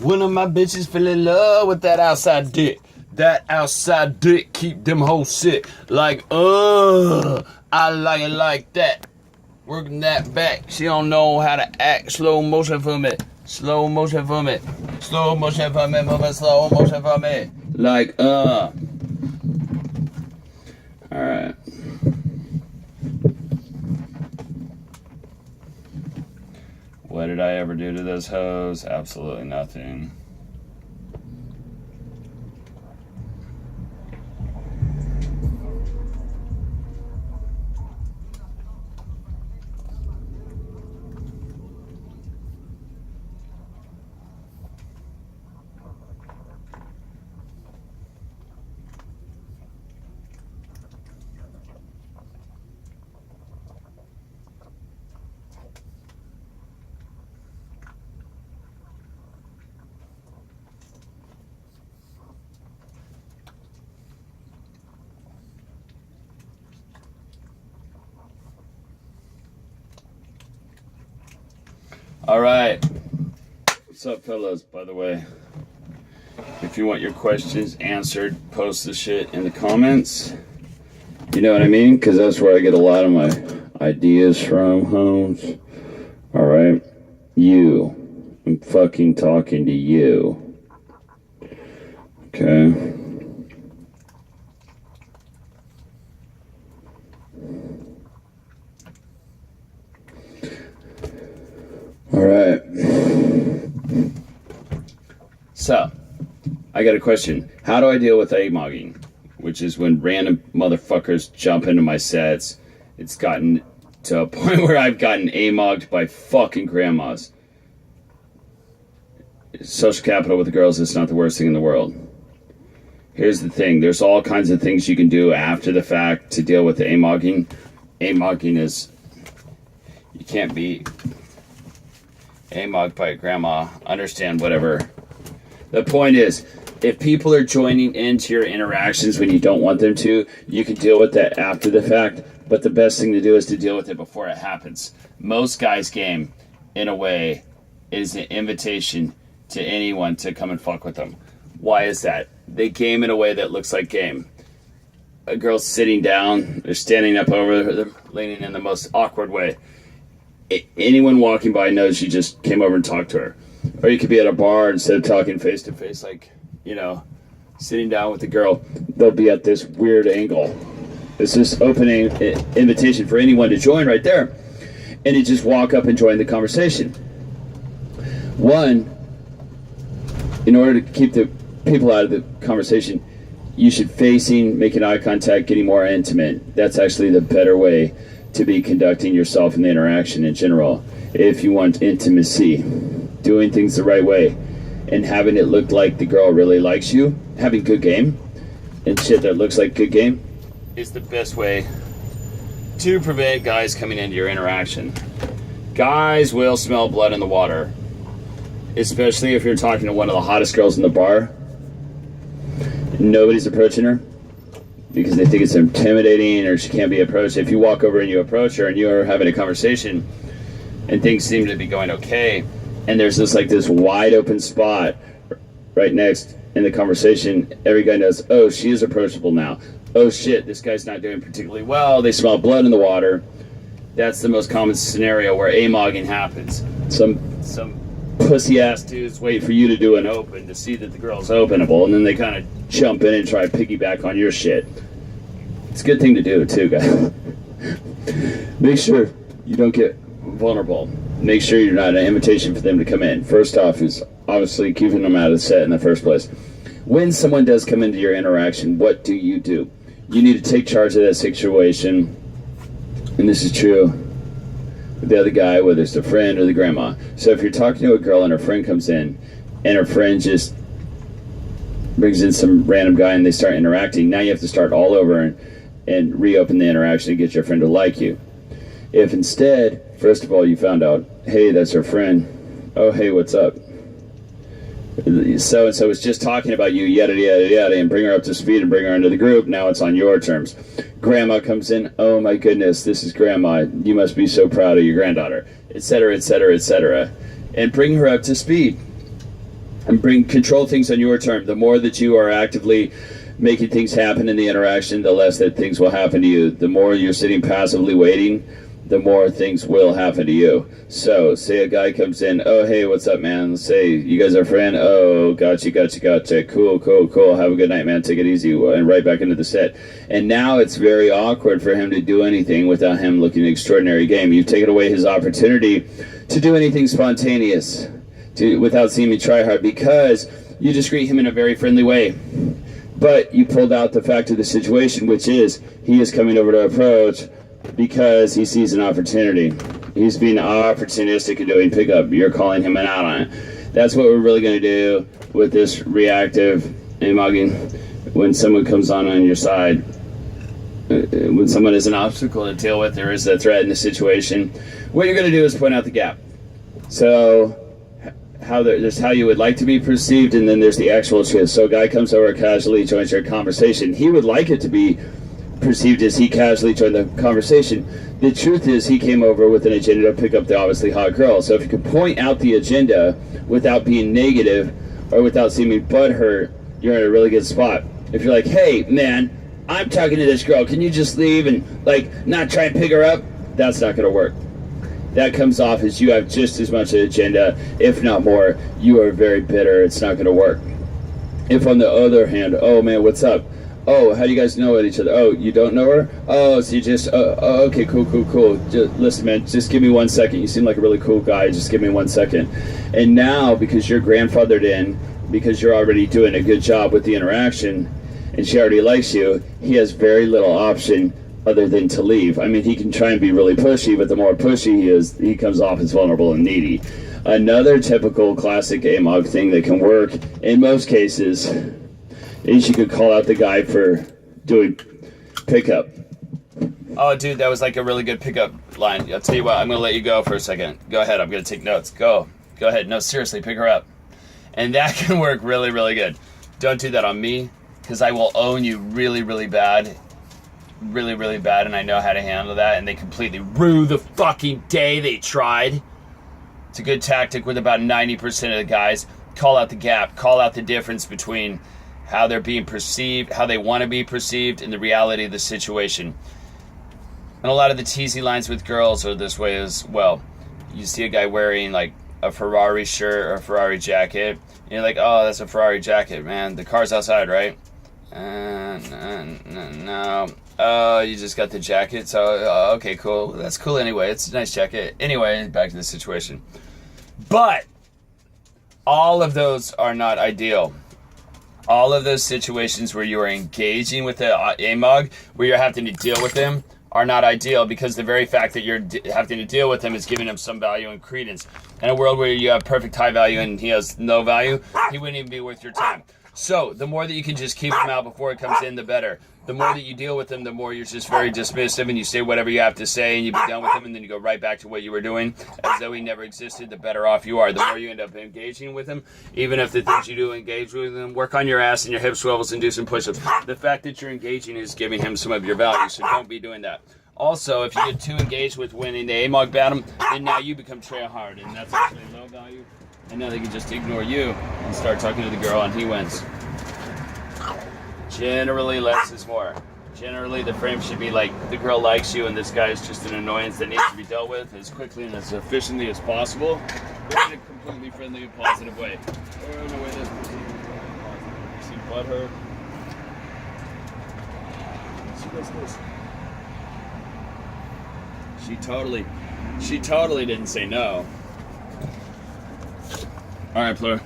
One of my bitches fell in love with that outside dick. That outside dick keep them hoes sick. Like, I like it like that. Working that back. She don't know how to act. Slow motion for me. Slow motion for me. Slow motion for me. Moving slow motion for me. Like, Alright. What did I ever do to those hoes? Absolutely nothing. All right. What's up, fellas? By the way, if you want your questions answered, post the shit in the comments. You know what I mean? Because that's where I get a lot of my ideas from, homes. All right. You. I'm fucking talking to you. Okay. All right. So, I got a question. How do I deal with AMOGing? Which is when random motherfuckers jump into my sets. It's gotten to a point where I've gotten AMOGed by fucking grandmas. Social capital with the girls is not the worst thing in the world. Here's the thing. There's all kinds of things you can do after the fact to deal with the AMOGing. AMOGing is... You can't be... AMOGed by a grandma. Understand whatever. The point is, if people are joining into your interactions when you don't want them to, you can deal with that after the fact, but the best thing to do is to deal with it before it happens. Most guys' game, in a way, is an invitation to anyone to come and fuck with them. Why is that? They game in a way that looks like game. A girl's sitting down, they're standing up over them, leaning in the most awkward way. Anyone walking by knows you just came over and talked to her. Or you could be at a bar instead of talking face to face, like, you know, sitting down with the girl. They'll be at this weird angle. It's this opening invitation for anyone to join right there. And you just walk up and join the conversation. One, in order to keep the people out of the conversation, you should making eye contact, getting more intimate. That's actually the better way to be conducting yourself in the interaction in general. If you want intimacy, doing things the right way, and having it look like the girl really likes you, having good game, and shit that looks like good game, is the best way to prevent guys coming into your interaction. Guys will smell blood in the water, especially if you're talking to one of the hottest girls in the bar. Nobody's approaching her because they think it's intimidating or she can't be approached. If you walk over and you approach her and you're having a conversation and things seem to be going okay, and there's this wide open spot right next in the conversation, every guy knows, oh, she is approachable now. Oh shit, this guy's not doing particularly well. They smell blood in the water. That's the most common scenario where AMOGing happens. Some pussy ass dudes wait for you to do an open to see that the girl's openable, and then they kind of jump in and try to piggyback on your shit. It's a good thing to do too, guys. Make sure you don't get vulnerable. Make sure you're not an invitation for them to come in. First off is obviously keeping them out of the set in the first place. When someone does come into your interaction, what do? You need to take charge of that situation. And this is true with the other guy, whether it's the friend or the grandma. So if you're talking to a girl and her friend comes in, and her friend just brings in some random guy and they start interacting, now you have to start all over and reopen the interaction and get your friend to like you. If instead, first of all, you found out, hey, that's her friend. Oh, hey, what's up? So-and-so was just talking about you, yada, yada, yada, and bring her up to speed and bring her into the group. Now it's on your terms. Grandma comes in. Oh, my goodness, this is Grandma. You must be so proud of your granddaughter, etc., etc., etc. And bring her up to speed. and control things on your term. The more that you are actively making things happen in the interaction, the less that things will happen to you. The more you're sitting passively waiting, the more things will happen to you. So, say a guy comes in, oh, hey, what's up, man? Say, you guys are friends? Oh, gotcha. Cool. Have a good night, man. Take it easy. And right back into the set. And now it's very awkward for him to do anything without him looking extraordinary game. You've taken away his opportunity to do anything spontaneous without seeming try hard, because you just greet him in a very friendly way. But you pulled out the fact of the situation, which is he is coming over to approach because he sees an opportunity. He's being opportunistic in doing pickup. You're calling him out on it. That's what we're really going to do with this reactive AMOGing. When someone comes on your side, when someone is an obstacle to deal with, there is a threat in the situation, what you're going to do is point out the gap. So there's how you would like to be perceived, and then there's the actual truth. So a guy comes over casually, joins your conversation. He would like it to be perceived as he casually joined the conversation. The truth is he came over with an agenda to pick up the obviously hot girl. So if you can point out the agenda without being negative or without seeming butthurt, you're in a really good spot. If you're like, hey man, I'm talking to this girl, can you just leave and not try and pick her up? That's not going to work. That comes off as you have just as much an agenda, if not more. You are very bitter. It's not going to work. If on the other hand, oh man, what's up? Oh, how do you guys know each other? Oh, you don't know her? Oh, so you just, okay, cool. Just, listen, man, just give me 1 second. You seem like a really cool guy. Just give me 1 second. And now, because you're grandfathered in, because you're already doing a good job with the interaction, and she already likes you, he has very little option other than to leave. I mean, he can try and be really pushy, but the more pushy he is, he comes off as vulnerable and needy. Another typical classic AMOG thing that can work in most cases is you could call out the guy for doing pickup. Oh, dude, that was like a really good pickup line. I'll tell you what, I'm going to let you go for a second. Go ahead, I'm going to take notes. Go ahead. No, seriously, pick her up. And that can work really, really good. Don't do that on me, because I will own you really, really bad. Really, really bad, and I know how to handle that, and they completely rue the fucking day they tried. It's a good tactic with about 90% of the guys. Call out the gap. Call out the difference between how they're being perceived, how they want to be perceived, and the reality of the situation. And a lot of the teasy lines with girls are this way as well. You see a guy wearing like a Ferrari shirt or a Ferrari jacket, and you're like, oh, that's a Ferrari jacket, man. The car's outside, right? No. Oh, you just got the jacket, so okay, cool. That's cool anyway. It's a nice jacket. Anyway, back to the situation. But all of those are not ideal. All of those situations where you are engaging with the AMOG, where you're having to deal with them, are not ideal, because the very fact that you're having to deal with them is giving him some value and credence. In a world where you have perfect high value and he has no value, he wouldn't even be worth your time. So the more that you can just keep him out before it comes in, the better. The more that you deal with him, the more you're just very dismissive and you say whatever you have to say and you be done with him, and then you go right back to what you were doing as though he never existed, the better off you are. The more you end up engaging with him, even if the things you do engage with him, work on your ass and your hip swivels and do some push-ups. The fact that you're engaging is giving him some of your value, so don't be doing that. Also, if you get too engaged with winning the AMOG battle, then now you become try-hard, and that's actually low value. And now they can just ignore you and start talking to the girl, and he wins. Generally, less is more. Generally, the frame should be like, the girl likes you, and this guy is just an annoyance that needs to be dealt with as quickly and as efficiently as possible, but in a completely friendly and positive way. Or in a way that's completely positive. You see butthurt? She does this. She totally didn't say no. All right, Plur.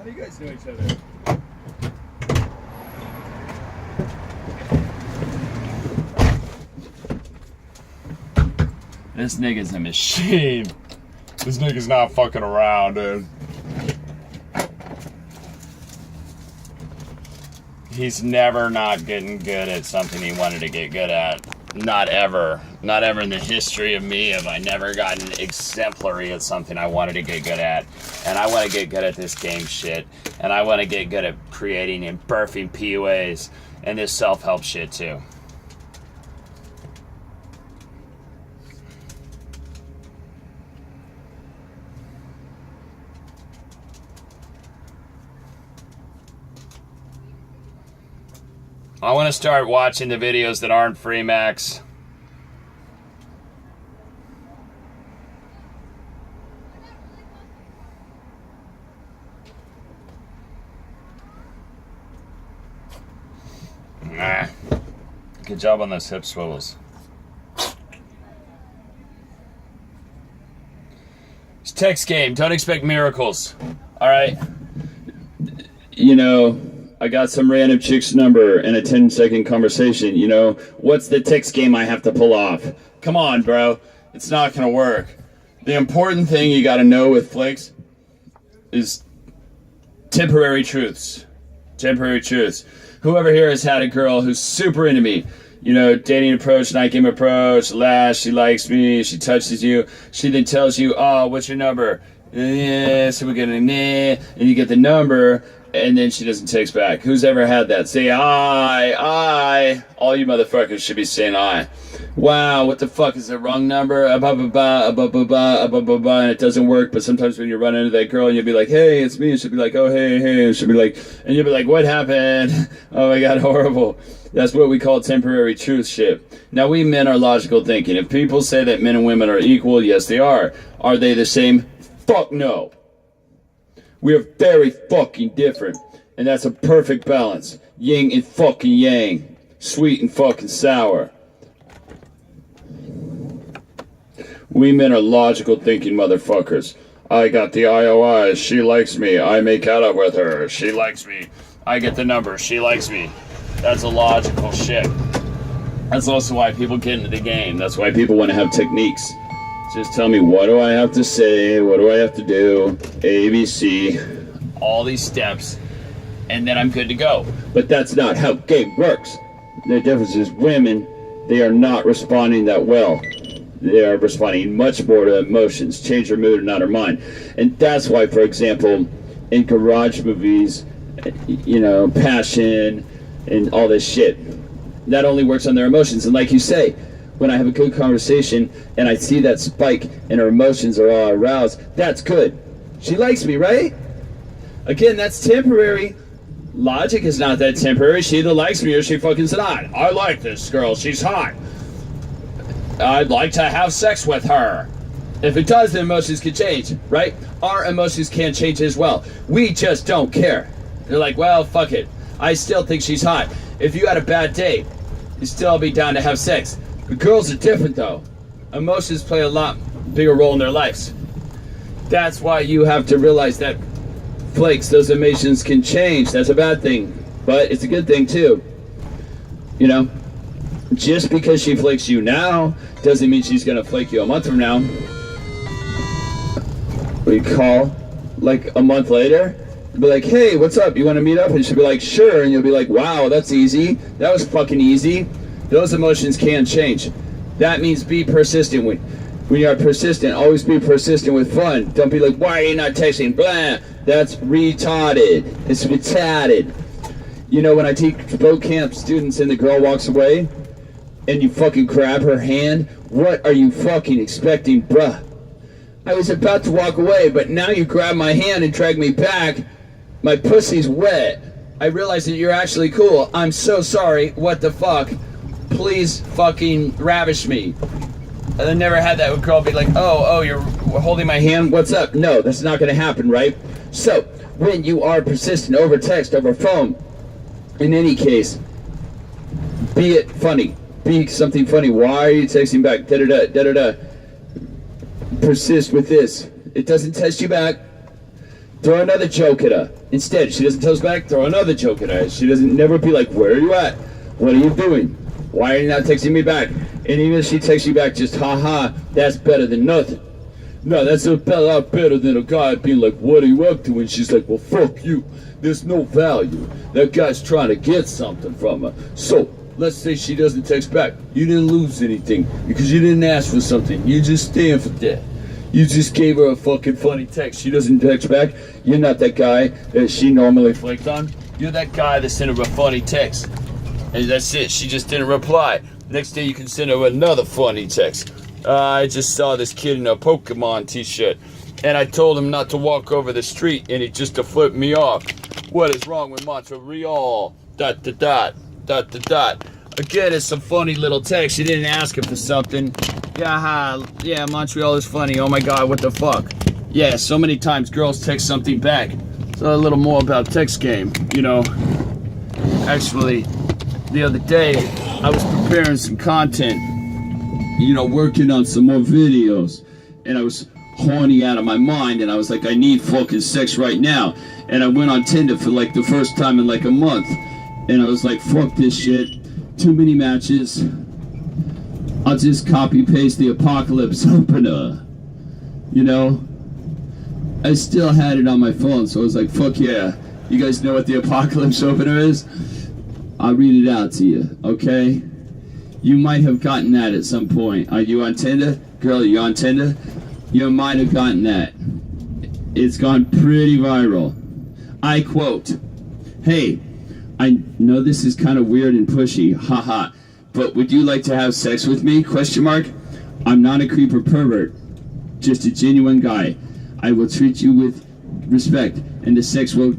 do you guys know each other? This nigga's a machine. This nigga's not fucking around, dude. He's never not getting good at something he wanted to get good at. Not ever. Not ever in the history of me have I never gotten exemplary at something I wanted to get good at. And I want to get good at this game shit. And I want to get good at creating and birthing PUAs and this self-help shit too. I want to start watching the videos that aren't free, Max. Nah. Good job on those hip swivels. It's text game. Don't expect miracles. All right. You know, I got some random chick's number in a 10-second conversation. You know, what's the text game I have to pull off? Come on, bro. It's not going to work. The important thing you got to know with flakes is temporary truths. Temporary truths. Whoever here has had a girl who's super into me, you know, dating approach, night game approach, last, she likes me, she touches you, she then tells you, oh, what's your number? Yeah, so we get a nah, and you get the number, and then she doesn't text back. Who's ever had that? Say I. All you motherfuckers should be saying I. Wow, what the fuck is the wrong number? And it doesn't work. But sometimes when you run into that girl and you'll be like, hey, it's me. And she'll be like, oh, hey. And she'll be like, and you'll be like, what happened? Oh my God, horrible. That's what we call temporary truth shit. Now, we men are logical thinking. If people say that men and women are equal, yes, they are. Are they the same? Fuck no. We are very fucking different. And that's a perfect balance. Yin and fucking yang. Sweet and fucking sour. We men are logical thinking motherfuckers. I got the IOIs. She likes me. I make out with her. She likes me. I get the number. She likes me. That's a logical shit. That's also why people get into the game. That's why people want to have techniques. Just tell me, what do I have to say? What do I have to do? A, B, C. All these steps. And then I'm good to go. But that's not how game works. The difference is women, they are not responding that well. They are responding much more to emotions, change her mood and not her mind. And that's why, for example, in garage movies, you know, passion and all this shit, that only works on their emotions. And like you say, when I have a good conversation and I see that spike and her emotions are all aroused, that's good. She likes me, right? Again, that's temporary. Logic is not that temporary. She either likes me or she fucking's not. I like this girl. She's hot. I'd like to have sex with her. If it does, the emotions can change, right? Our emotions can change as well. We just don't care. They're like, well, fuck it. I still think she's hot. If you had a bad day, you'd still be down to have sex. But girls are different, though. Emotions play a lot bigger role in their lives. That's why you have to realize that, flakes, those emotions can change. That's a bad thing, but it's a good thing, too. You know? Just because she flakes you now doesn't mean she's gonna flake you a month from now. We call like a month later, be like, hey, what's up? You want to meet up? And she'll be like, sure. And you'll be like, wow, that's easy. That was fucking easy. Those emotions can change. That means be persistent. When you are persistent, always be persistent with fun. Don't be like, why are you not texting? Blah. That's retarded. It's retarded. You know, when I teach boat camp students and the girl walks away, and you fucking grab her hand, what are you fucking expecting, bruh? I was about to walk away, but now you grab my hand and drag me back. My pussy's wet. I realize that you're actually cool. I'm so sorry. What the fuck? Please fucking ravish me. I never had that girl be like, oh, you're holding my hand? What's up? No, that's not gonna happen, right? So, when you are persistent over text, over phone, in any case, be it funny. Be something funny. Why are you texting back? Da-da-da, da-da-da. Persist with this. It doesn't test you back. throw another joke at her. Instead, she doesn't text back, throw another joke at her. She doesn't never be like, where are you at? What are you doing? Why are you not texting me back? And even if she texts you back, just haha, that's better than nothing. No, that's a lot better than a guy being like, what are you up to? And she's like, well, fuck you. There's no value. That guy's trying to get something from her. So, let's say she doesn't text back. You didn't lose anything because you didn't ask for something. You just stand for that. You just gave her a fucking funny text. She doesn't text back. You're not that guy that she normally flaked on. You're that guy that sent her a funny text. And that's it. She just didn't reply. Next day you can send her another funny text. I just saw this kid in a Pokemon t-shirt. And I told him not to walk over the street. And he just flipped me off. What is wrong with Montreal? ... Again, it's some funny little text. You didn't ask her for something. Yeah, Montreal is funny. Oh my god, what the fuck? Yeah, so many times girls text something back. So a little more about text game, you know. Actually, the other day, I was preparing some content. You know, working on some more videos. And I was horny out of my mind. And I was like, I need fucking sex right now. And I went on Tinder for like the first time in like a month. And I was like, fuck this shit. Too many matches. I'll just copy paste the apocalypse opener. You know? I still had it on my phone, so I was like, fuck yeah. You guys know what the apocalypse opener is? I'll read it out to you, okay? You might have gotten that at some point. Are you on Tinder? Girl, are you on Tinder? You might have gotten that. It's gone pretty viral. I quote, hey, I know this is kind of weird and pushy, haha, but would you like to have sex with me? Question mark. I'm not a creep or pervert, just a genuine guy. I will treat you with respect, and the sex will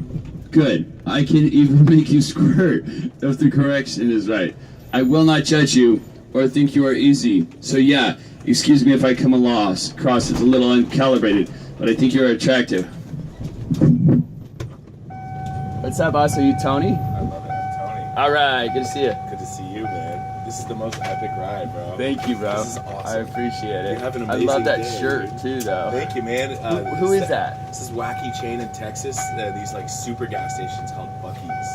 good. I can even make you squirt if the correction is right. I will not judge you or think you are easy. So yeah, excuse me if I come across as a little uncalibrated, but I think you're attractive. What's up, boss? Are you Tony? I love it. I'm Tony. All right, good to see you. Good to see you, man. This is the most epic ride, bro. Thank you, bro. This is awesome. I appreciate it. You have an I amazing love that day, shirt dude. too, though. Thank you, man. Who is that? This is wacky chain in Texas. These like super gas stations called Buc-ee's,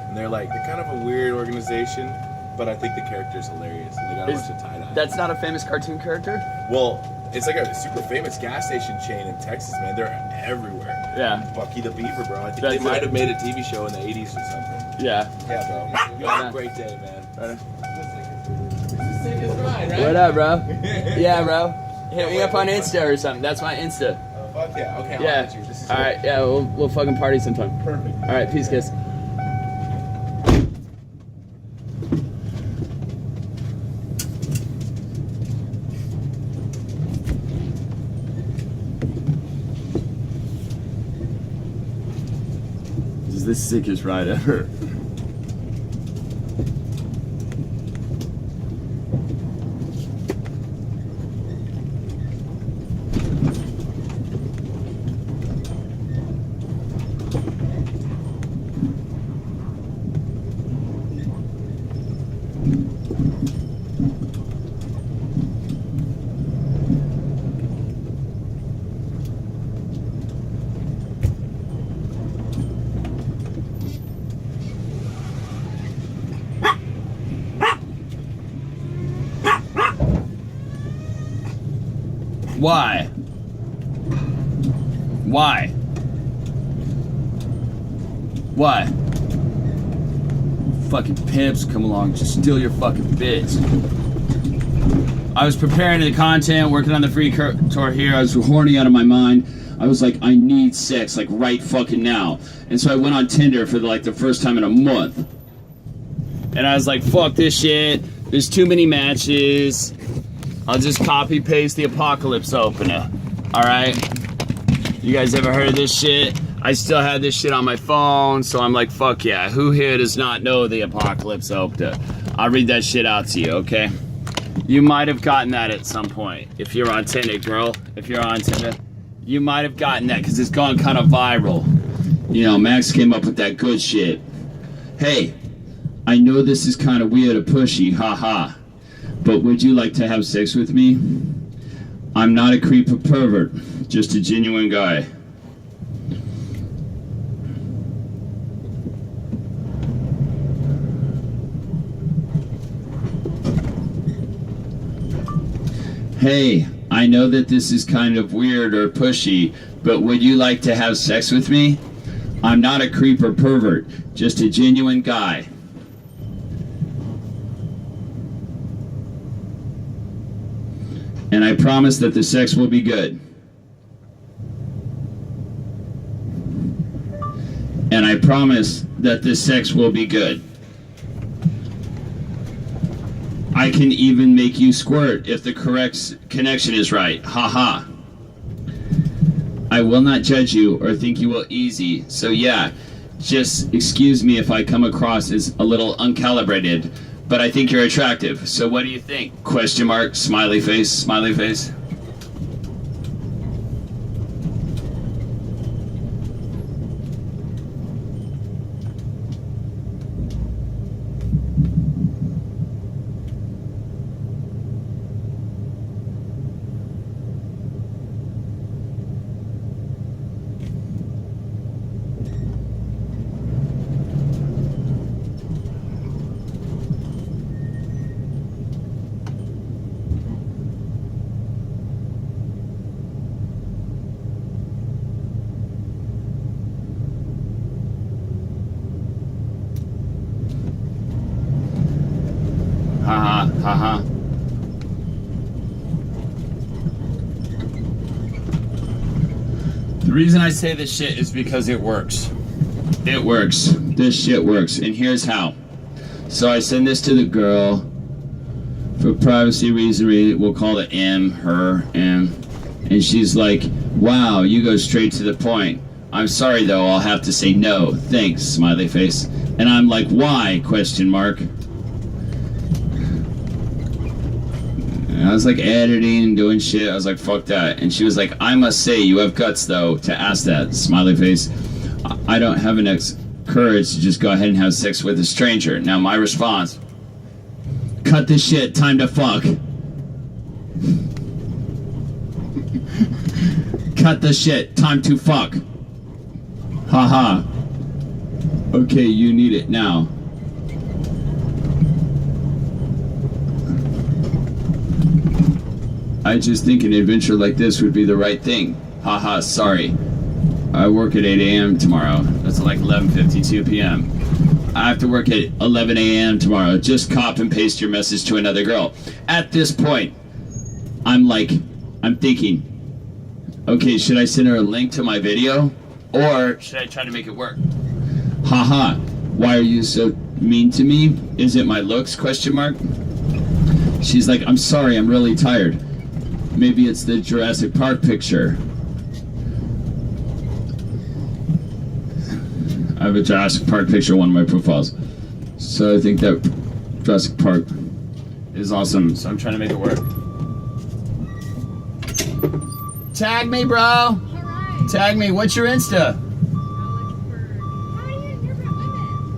and they're kind of a weird organization, but I think the character's hilarious. And they got a bunch of tie-dye. That's not a famous cartoon character? Well, it's like a super famous gas station chain in Texas, man. They're everywhere. Yeah. Bucky the Beaver, bro. I think That's they might it. have made a TV show in the 80s or something. Yeah. Yeah, bro. You have a great day, man. Right. Sick as ride, right? What up, bro? Yeah, bro. Hit me up on Insta or something. That's my Insta. Oh, fuck yeah. Okay, I'll Yeah. add you. This is All right. Yeah, we'll fucking party sometime. perfect. All right. Peace, kiss. This is the sickest ride ever. Why? Why? Why? Fucking pimps come along, just steal your fucking bits. I was preparing the content, working on the free tour here. I was horny out of my mind. I was like, I need sex, like right fucking now. And so I went on Tinder for the first time in a month. And I was like, fuck this shit. There's too many matches. I'll just copy paste the apocalypse opener. Alright? You guys ever heard of this shit? I still had this shit on my phone, so I'm like, fuck yeah. Who here does not know the apocalypse opener? I'll read that shit out to you, okay? You might have gotten that at some point. If you're on Tinder, girl. If you're on Tinder. You might have gotten that because it's gone kind of viral. You know, Max came up with that good shit. Hey, I know this is kind of weird or pushy, haha. But would you like to have sex with me? I'm not a creep or pervert, just a genuine guy. Hey, I know that this is kind of weird or pushy, but would you like to have sex with me? I'm not a creep or pervert, just a genuine guy. And I promise that the sex will be good. And I promise that the sex will be good. I can even make you squirt if the correct connection is right. Ha ha. I will not judge you or think you will easy. So yeah, just excuse me if I come across as a little uncalibrated, but I think you're attractive. So what do you think? Question mark, smiley face, smiley face. Ha ha, ha ha. The reason I say this shit is because it works. It works. This shit works. And here's how. So I send this to the girl. For privacy reasons, we'll call it M, her, M. And she's like, wow, you go straight to the point. I'm sorry though, I'll have to say no. Thanks, smiley face. And I'm like, why? Question mark. And I was like editing and doing shit. I was like, fuck that. And she was like, I must say, you have guts though to ask that, smiley face. I don't have enough courage to just go ahead and have sex with a stranger. Now my response, cut this shit, time to fuck. Cut the shit, time to fuck. Haha. Okay, you need it now. I just think an adventure like this would be the right thing. Haha, sorry. I work at 8 a.m. tomorrow. That's like 11:52 p.m. I have to work at 11 a.m. tomorrow. Just cop and paste your message to another girl. At this point, I'm thinking, okay, should I send her a link to my video? Or should I try to make it work? Haha, why are you so mean to me? Is it my looks? Question mark. She's like, I'm sorry, I'm really tired. Maybe it's the Jurassic Park picture. I have a Jurassic Park picture on one of my profiles. So I think that Jurassic Park is awesome. So I'm trying to make it work. Tag me, bro. Alright. Tag me. What's your Insta?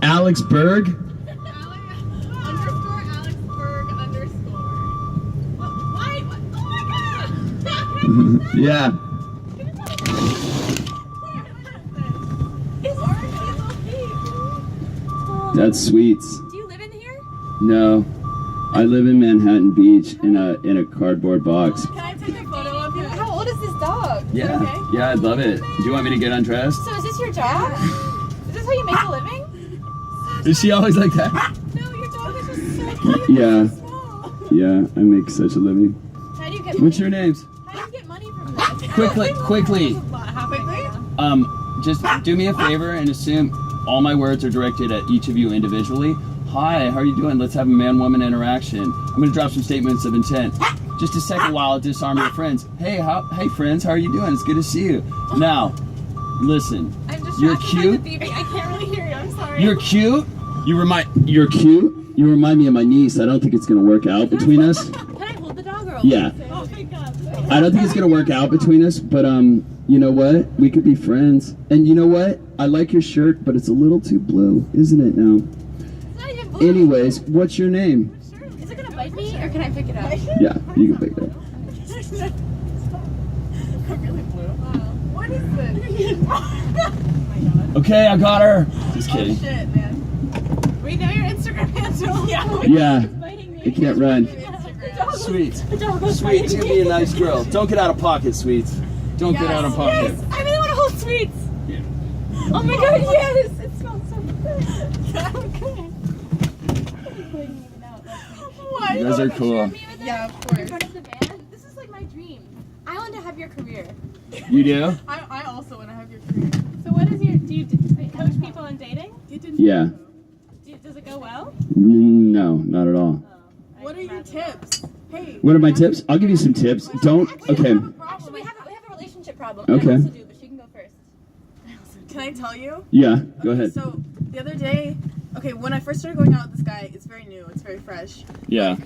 Alex Berg. How Alex Berg? are you in here about women? Alex _Alex Berg_. Why? What? Oh my god! Yeah. That's sweet. Do you live in here? No. I live in Manhattan Beach in a cardboard box. Can I take a photo of you? How old is this dog? Yeah. Okay. Yeah, I'd love it. Do you want me to get undressed? So is this your job? Is this how you make a living? Is she always like that? No, your dog is just so cute. Yeah. So small. Yeah, I make such a living. How do you get What's money? your names? How do you get money from this? Quickly. Quickly? Just do me a favor and assume all my words are directed at each of you individually. Hi, how are you doing? Let's have a man-woman interaction. I'm gonna drop some statements of intent. Just a second while I'll disarm your friends. Hey, friends, how are you doing? It's good to see you. Now, listen. I'm just You're cute. I can't really hear you. I'm sorry. You're cute. You're cute. You remind me of my niece. I don't think it's gonna work out between us. Can I hold the dog or? Yeah. Oh my god. I don't think it's gonna work out between us, but you know what? We could be friends. And you know what? I like your shirt, but it's a little too blue, isn't it now? It's not even blue. Anyways, what's your name? Is it gonna bite me or can I pick it up? Yeah, you can pick it up. I'm really blue. What is this? Oh my god. Okay, I got her. Just Oh kidding. shit, man. We know your Instagram handle. Yeah. Yeah, Biting me. I can't run. The dog Sweets. Sweets, you be a nice girl. Don't get out of pocket, Sweets. Don't get out of pocket. Yes, I really want to hold sweets. Yeah. Oh my god, yes! It smells so good. Okay. Why? You guys are cool. Yeah, of In course. front of the band. This is like my dream. I want to have your career. You do? I also want to have your career. So what is your? Do you coach people in dating? Yeah. Does it go well? No, not at all. What are your tips? Hey. What are my tips? I'll give you some tips. Don't. Okay. Actually, we have a relationship problem. Okay. I also do, but she can go first. Can I tell you? Yeah. Go Okay, ahead. So the other day, when I first started going out with this guy, it's very new, it's very fresh. Yeah.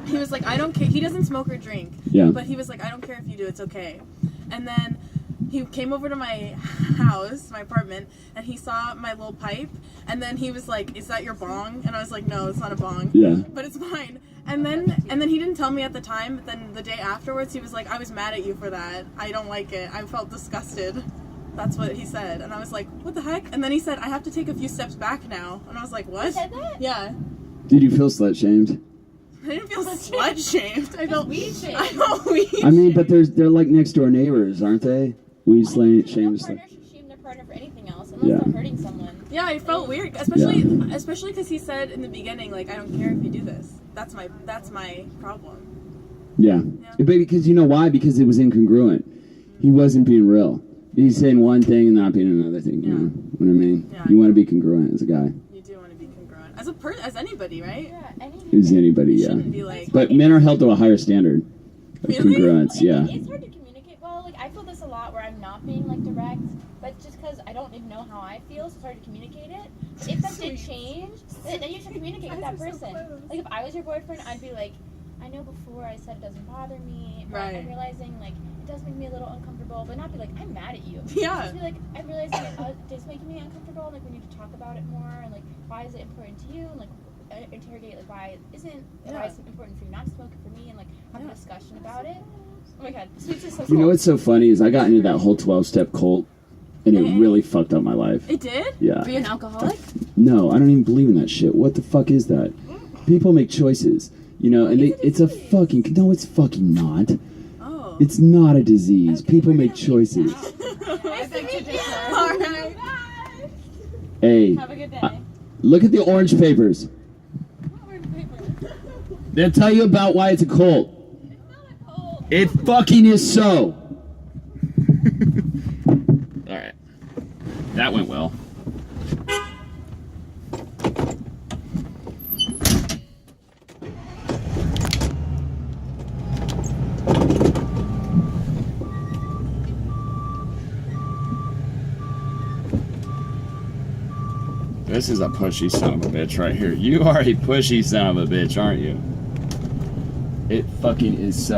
He was like, I don't care. He doesn't smoke or drink. Yeah. But he was like, I don't care if you do, it's okay. And then he came over to my house, my apartment, and he saw my little pipe. And then he was like, "Is that your bong?" And I was like, "No, it's not a bong." Yeah. But it's mine. And then he didn't tell me at the time. But then the day afterwards, he was like, "I was mad at you for that. I don't like it. I felt disgusted." That's what he said. And I was like, "What the heck?" And then he said, "I have to take a few steps back now." And I was like, "What?" He said that? Yeah. Did you feel slut shamed? I didn't feel slut shamed. I felt weed shamed. I felt weed. I mean, but they're like next door neighbors, aren't they? Weed shamed. No Is partner like, should shame their partner for anything else unless Yeah. they're hurting someone. Yeah, I felt weird, especially because he said in the beginning, like, "I don't care if you do this." That's my problem. yeah. Because you know why? Because it was incongruent. He wasn't being real. He's saying one thing and not being another thing. You know what I mean? Yeah. You want to be congruent as a guy. You do want to be congruent as anybody, right? Yeah, Is anybody? You Yeah. shouldn't be like. But men are held to a higher standard of Really? congruence. Yeah. It's hard to communicate well. Like I feel this a lot where I'm not being like direct, but just because I don't even know how I feel, so it's hard to communicate it. But if that did change, then you should communicate with that person. Like if I was your boyfriend, I'd be like, I know before I said it doesn't bother me, but Right. I'm realizing like it does make me a little uncomfortable, but not be like I'm mad at you. Yeah. Just be like I'm realizing it does make me uncomfortable. Like we need to talk about it more, and like why is it important to you, and like interrogate like why it's important for you not to smoke it for me, and like have a discussion about it. Oh my god, sweets is so You know what's so funny is I got into that whole 12-step cult, and it really fucked up my life. It did? Yeah. Are you an alcoholic? No, I don't even believe in that shit. What the fuck is that? People make choices, you know, and it's a fucking no. It's fucking not. Oh. It's not a disease. People make choices. Nice to meet you. All right. Bye. Hey, Have a good day. look at the orange papers. They'll tell you about why it's a cult. It fucking is so. All right, that went well. This is a pushy son of a bitch right here. You are a pushy son of a bitch, aren't you? It fucking is so.